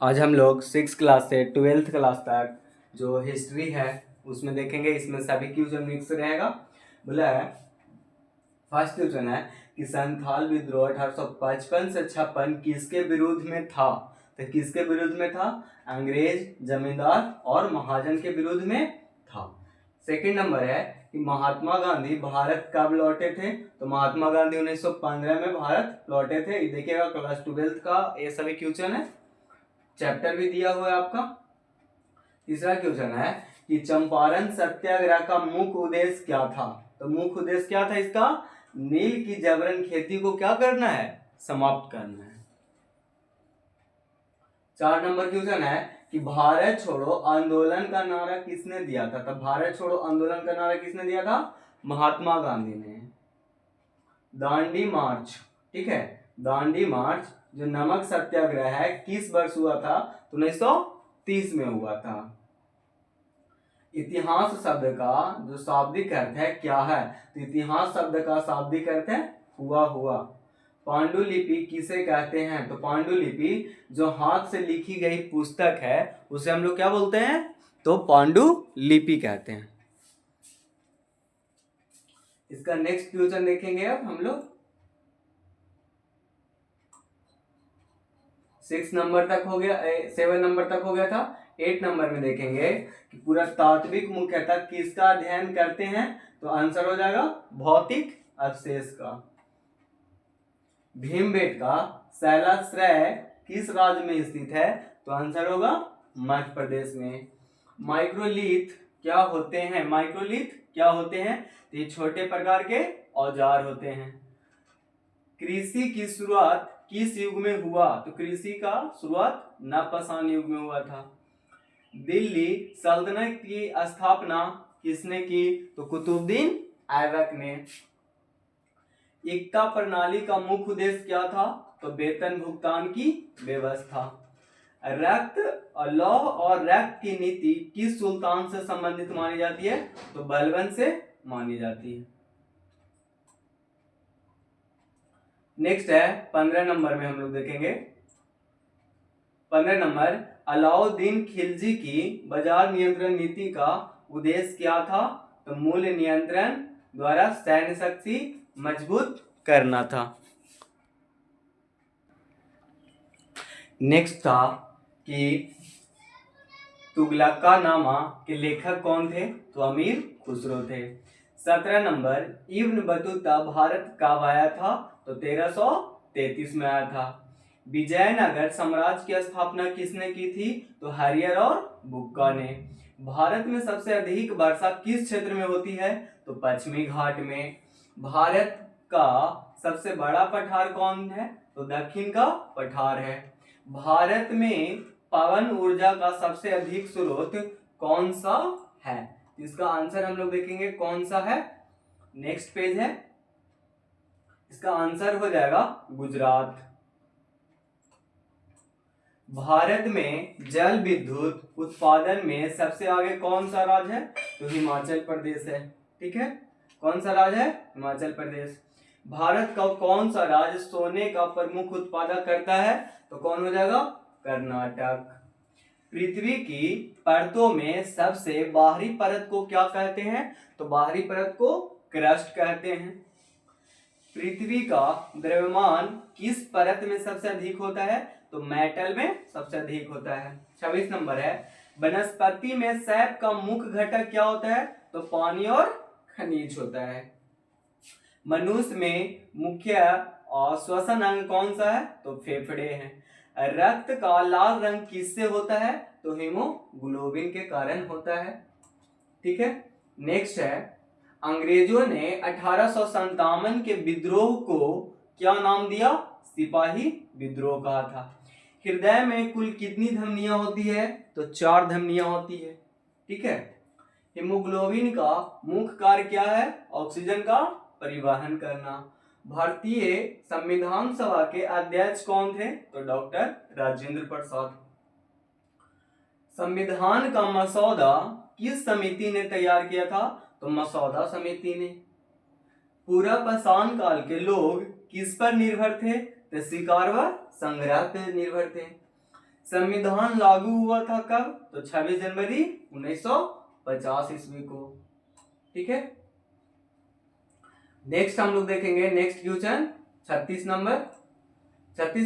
आज हम लोग 6 क्लास से 12th क्लास तक जो हिस्ट्री है उसमें देखेंगे। इसमें सभी क्वेश्चन मिक्स रहेगा। बोला है फर्स्ट क्वेश्चन है कि संथाल विद्रोह 1855 से 56 किसके विरुद्ध में था। तो किसके विरुद्ध में था? अंग्रेज, जमींदार और महाजन के विरुद्ध में था। सेकंड नंबर है कि महात्मा गांधी भारत कब लौटे थे। तो महात्मा गांधी 1915 में भारत लौटे थे। ये देखिएगा क्लास 12th का ये सभी क्वेश्चन है, चैप्टर भी दिया हुआ है आपका। तीसरा क्वेश्चन है कि चंपारण सत्याग्रह का मुख्य उद्देश्य क्या था। तो मुख्य उद्देश्य क्या था इसका? नील की जबरन खेती को क्या करना है? समाप्त करना है। 4 नंबर क्वेश्चन है कि भारत छोड़ो आंदोलन का नारा किसने दिया था। तो भारत छोड़ो आंदोलन का नारा किसने दिया था? महात्मा गांधी ने। दांडी मार्च, ठीक है, दांडी मार्च जो नमक सत्याग्रह है किस वर्ष हुआ था? तो 1930 में हुआ था। इतिहास शब्द का जो शाब्दिक अर्थ है क्या है? तो इतिहास शब्द का शाब्दिक अर्थ है हुआ। पांडुलिपि किसे कहते हैं? तो पांडुलिपि जो हाथ से लिखी गई पुस्तक है उसे हम लोग क्या बोलते हैं? तो पांडुलिपि कहते हैं। इसका नेक्स्ट क्वेश्चन देखेंगे अब हम लोग। 6 नंबर तक हो गया, 7 नंबर तक हो गया था। 8 नंबर में देखेंगे कि पूरा तात्विक मुख्यतः किसका अध्ययन करते हैं। तो आंसर हो जाएगा भौतिक अवशेष का। भीमबेटका शैलाश्रय किस राज्य में स्थित है? तो आंसर होगा मध्य प्रदेश में। माइक्रोलिथ क्या होते हैं? माइक्रोलिथ क्या होते हैं? तो ये छोटे प्रकार के औजार होते हैं। कृषि की शुरुआत किस युग में हुआ? तो कृषि का शुरुआत नवपाषाण युग में हुआ था। दिल्ली सल्तनत की स्थापना किसने की? तो कुतुबुद्दीन ऐबक ने। एकता प्रणाली का मुख्य उद्देश्य क्या था? तो वेतन भुगतान की व्यवस्था। रक्त और लौह और रक्त की नीति किस सुल्तान से संबंधित मानी जाती है? तो बलबन से मानी जाती है। नेक्स्ट है 15 नंबर में हम लोग देखेंगे। 15 नंबर अलाउद्दीन खिलजी की बाजार नियंत्रण नीति का उद्देश्य क्या था? तो मूल्य नियंत्रण द्वारा सैन्य शक्ति मजबूत करना था। नेक्स्ट था कि तुगलकानामा के लेखक कौन थे? तो अमीर खुसरो थे। 17 नंबर इब्न बतूता भारत कब आया था? तो 1333 में आया था। विजयनगर साम्राज्य की स्थापना किसने की थी? तो हरियर और बुक्का ने। भारत में सबसे अधिक वर्षा किस क्षेत्र में होती है? तो पश्चिमी घाट में। भारत का सबसे बड़ा पठार कौन है? तो दक्षिण का पठार है। भारत में पवन ऊर्जा का सबसे अधिक स्रोत कौन सा है? इसका आंसर हम लोग देखेंगे कौन सा है। नेक्स्ट पेज है, इसका आंसर हो जाएगा गुजरात। भारत में जल विद्युत उत्पादन में सबसे आगे कौन सा राज्य है? तो हिमाचल प्रदेश है। ठीक है, कौन सा राज्य है? हिमाचल प्रदेश। भारत का कौन सा राज्य सोने का प्रमुख उत्पादक करता है? तो कौन हो जाएगा? कर्नाटक। पृथ्वी की परतों में सबसे बाहरी परत को क्या कहते हैं? तो बाहरी परत को क्रस्ट कहते हैं। पृथ्वी का द्रव्यमान किस परत में सबसे अधिक होता है? तो मेटल में सबसे अधिक होता है। 26 नंबर है वनस्पति में सैप का मुख्य घटक क्या होता है? तो पानी और खनिज होता है। मनुष्य में मुख्य श्वसन अंग कौन सा है? तो फेफड़े हैं। रक्त का लाल रंग किससे होता है? तो हीमोग्लोबिन के कारण होता है। ठीक है, नेक्स्ट है अंग्रेजों ने 1857 के विद्रोह को क्या नाम दिया? सिपाही विद्रोह कहा था। हृदय में कुल कितनी धमनियां होती है? तो 4 धमनियां होती है। ठीक है, हीमोग्लोबिन का मुख्य कार्य क्या है? ऑक्सीजन का परिवहन करना। भारतीय संविधान सभा के अध्यक्ष कौन थे? तो डॉक्टर राजेंद्र प्रसाद। संविधान का मसौदा किस समिति ने तैयार किया था? तो मसौदा समिति ने। पूरा पाषाण काल के लोग किस पर निर्भर थे? तो शिकार व संग्रह पर निर्भर थे। संविधान लागू हुआ था कब? तो 26 जनवरी 1950 ईस्वी को। ठीक है, नेक्स्ट हम लोग देखेंगे नेक्स्ट क्वेश्चन 36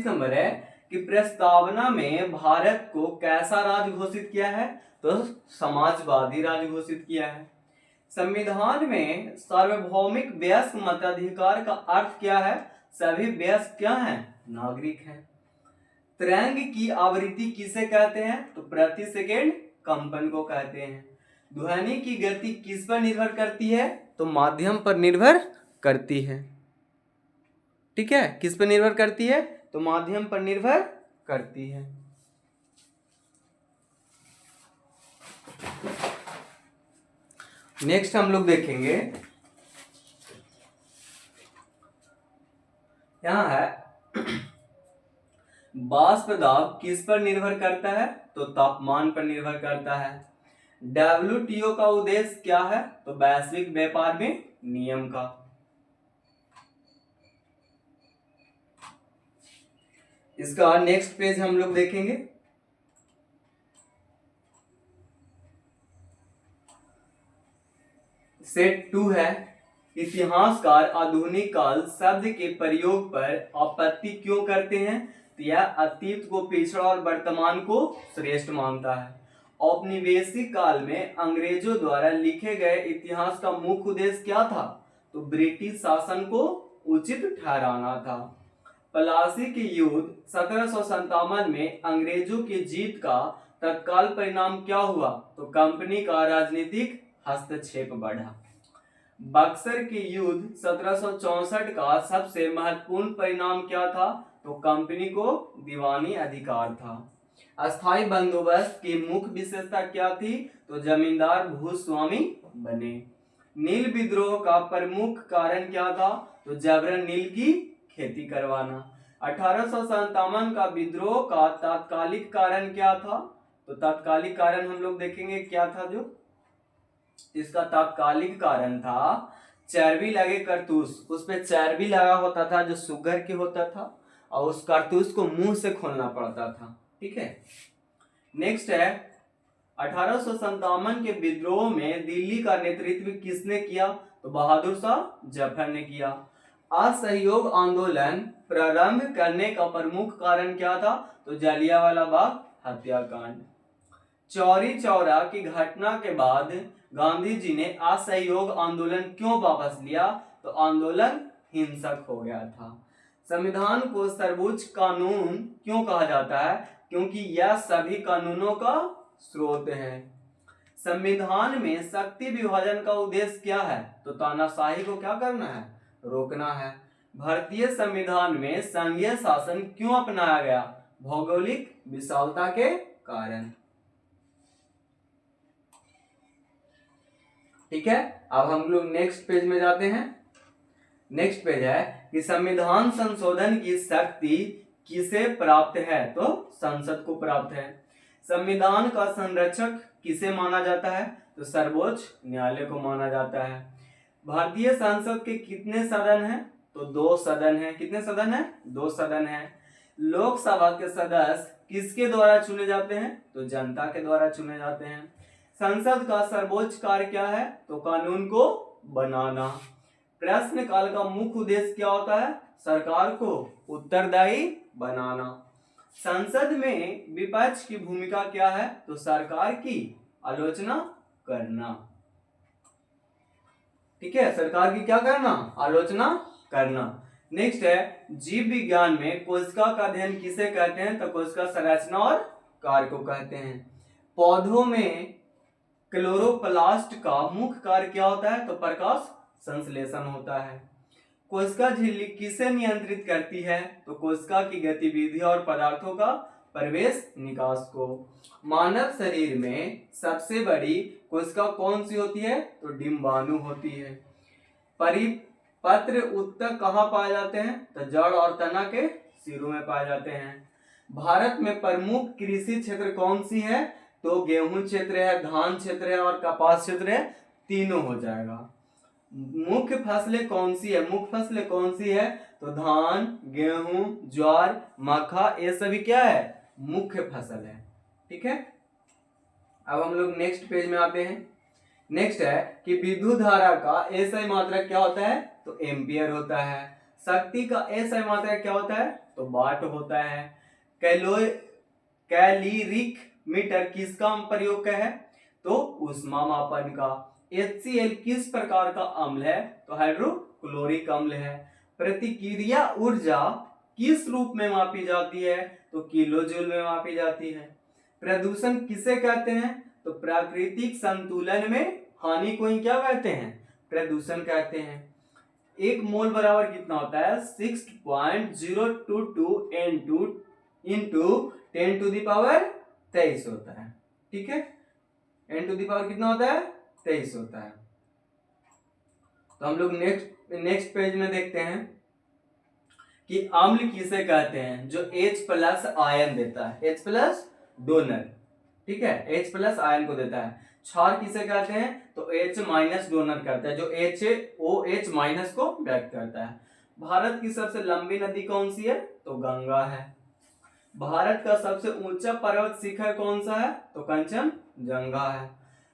नंबर है कि प्रस्तावना में भारत को कैसा राज्य घोषित किया है? तो समाजवादी राज्य घोषित किया है। संविधान में सार्वभौमिक वयस्क मताधिकार का अर्थ क्या है? सभी वयस्क क्या हैं? नागरिक हैं। तरंग की आवृत्ति किसे कहते हैं? तो प्रति सेकेंड कंपन को कहते हैं। ध्वनि की गति किस पर निर्भर करती है? तो माध्यम पर निर्भर करती है। ठीक है, किस पर निर्भर करती है? तो माध्यम पर निर्भर करती है। नेक्स्ट हम लोग देखेंगे, यहां है वाष्प दाब किस पर निर्भर करता है? तो तापमान पर निर्भर करता है। WTO का उद्देश्य क्या है? तो वैश्विक व्यापार में नियम का। इसका नेक्स्ट पेज हम लोग देखेंगे। सेट 2 है, इतिहासकार आधुनिक काल शब्द के प्रयोग पर आपत्ति क्यों करते हैं? तो यह अतीत को पिछड़ा और वर्तमान को श्रेष्ठ मानता है। औपनिवेशिक काल में अंग्रेजों द्वारा लिखे गए इतिहास का मुख्य उद्देश्य क्या था? तो ब्रिटिश शासन को उचित ठहराना था। प्लासी के युद्ध 1757 में अंग्रेजों की जीत का तत्काल परिणाम क्या हुआ? तो कंपनी का राजनीतिक हस्तक्षेप बढ़ा। बक्सर के युद्ध 1764 का सबसे महत्वपूर्ण परिणाम क्या था? तो कंपनी को दीवानी अधिकार था। अस्थायी बंदोबस्त की मुख्य विशेषता क्या थी? तो जमींदार भूस्वामी बने। नील विद्रोह का प्रमुख कारण क्या था? तो जबरन नील की खेती करवाना। 1857 का विद्रोह का तात्कालिक कारण क्या था? तो तात्कालिक कारण हम लोग देखेंगे क्या था। जो इसका तात्कालिक कारण था चर्बी लगे कारतूस, उस पे चर्बी लगा होता था जो शुगर के होता था, और उस कारतूस को मुंह से खोलना पड़ता था। ठीक है, नेक्स्ट है 1857 के विद्रोह में दिल्ली का नेतृत्व किसने किया? तो बहादुर शाह जफर ने किया। असहयोग आंदोलन प्रारंभ करने का प्रमुख कारण क्या था? तो जलियांवाला बाग हत्याकांड। चौरी चौरा की घटना के बाद गांधी जी ने असहयोग आंदोलन क्यों वापस लिया? तो आंदोलन हिंसक हो गया था। संविधान को सर्वोच्च कानून क्यों कहा जाता है? क्योंकि यह सभी कानूनों का स्रोत है। संविधान में शक्ति विभाजन का उद्देश्य क्या है? तो तानाशाही को क्या करना है? रोकना है। भारतीय संविधान में संघीय शासन क्यों अपनाया गया? भौगोलिक विशालता के कारण। ठीक है, अब हम लोग नेक्स्ट पेज में जाते हैं। नेक्स्ट पेज है कि संविधान संशोधन की शक्ति किसे प्राप्त है? तो संसद को प्राप्त है। संविधान का संरक्षक किसे माना जाता है? तो सर्वोच्च न्यायालय को माना जाता है। भारतीय संसद के कितने सदन हैं? तो 2 सदन हैं। कितने सदन हैं? 2 सदन हैं। लोकसभा के सदस्य किसके द्वारा चुने जाते हैं? तो जनता के द्वारा चुने जाते हैं। संसद का सर्वोच्च कार्य क्या है? तो कानून को बनाना। प्रश्नकाल का मुख्य उद्देश्य क्या होता है? सरकार को उत्तरदायी बनाना। संसद में विपक्ष की भूमिका क्या है? तो सरकार की आलोचना करना। ठीक है, सरकार की क्या करना? आलोचना करना। नेक्स्ट है जीव विज्ञान में कोशिका का अध्ययन किसे कहते हैं? तो कोशिका संरचना और कार्य को कहते हैं। पौधों में क्लोरोप्लास्ट का मुख्य कार्य क्या होता है? तो प्रकाश संश्लेषण होता है। कोशिका झिल्ली किसे नियंत्रित करती है? तो कोशिका की गतिविधि और पदार्थों का प्रवेश निकास को। मानव शरीर में सबसे बड़ी कोशिका कौन सी होती है? तो डिंबाणु होती है। परिपत्र ऊतक कहाँ पाए जाते हैं? तो जड़ और तना के सिरों में पाए जाते हैं। भारत में प्रमुख कृषि क्षेत्र कौन सी है? तो गेहूं क्षेत्र है, धान क्षेत्र है और कपास क्षेत्र है, तीनों हो जाएगा। मुख्य फसलें कौन सी है? मुख्य फसलें कौन सी है? तो धान, गेहूं, ज्वार, मक्का, ये सभी क्या है? मुख्य फसल है। ठीक है, अब हम लोग नेक्स्ट पेज में आते हैं। नेक्स्ट है कि विद्युत धारा का एसआई मात्रक क्या होता है, तो एम्पियर होता है। शक्ति का एसआई मात्रक क्या होता है, तो वाट होता है। कैलोरीक मीटर किसका प्रयोग का है, तो ऊष्मा मापन का। HCl किस प्रकार का अम्ल है, तो हाइड्रोक्लोरिक अम्ल है। प्रतिक्रिया ऊर्जा किस रूप में मापी जाती है, तो किलो जूल में मापी जाती है। प्रदूषण किसे कहते हैं, तो प्राकृतिक संतुलन में हानि को ही क्या कहते हैं, प्रदूषण कहते हैं। एक मोल बराबर कितना होता है, 6.022 इंटू 10⁻23 होता है। ठीक है, 10⁻ कितना होता है, 23 होता है। तो हम लोग नेक्स्ट पेज में देखते हैं कि अम्ल किसे कहते हैं, जो H+ आयन देता है, H+ डोनर। ठीक है, H+ आयन को देता है। क्षार किसे कहते हैं, तो H- डोनर करता है, जो OH- को व्यक्त करता है। भारत की सबसे लंबी नदी कौन सी है, तो गंगा है। भारत का सबसे ऊंचा पर्वत शिखर कौन सा है, तो कंचनजंगा है।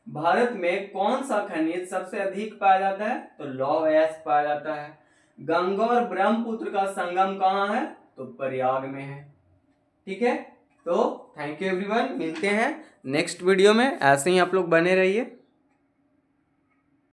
भारत में कौन सा खनिज सबसे अधिक पाया जाता है, तो लौह अयस्क पाया जाता है। गंगा और ब्रह्मपुत्र का संगम कहाँ है, तो प्रयाग में है। ठीक है, तो थैंक यू एवरीवन, मिलते हैं नेक्स्ट वीडियो में। ऐसे ही आप लोग बने रहिए।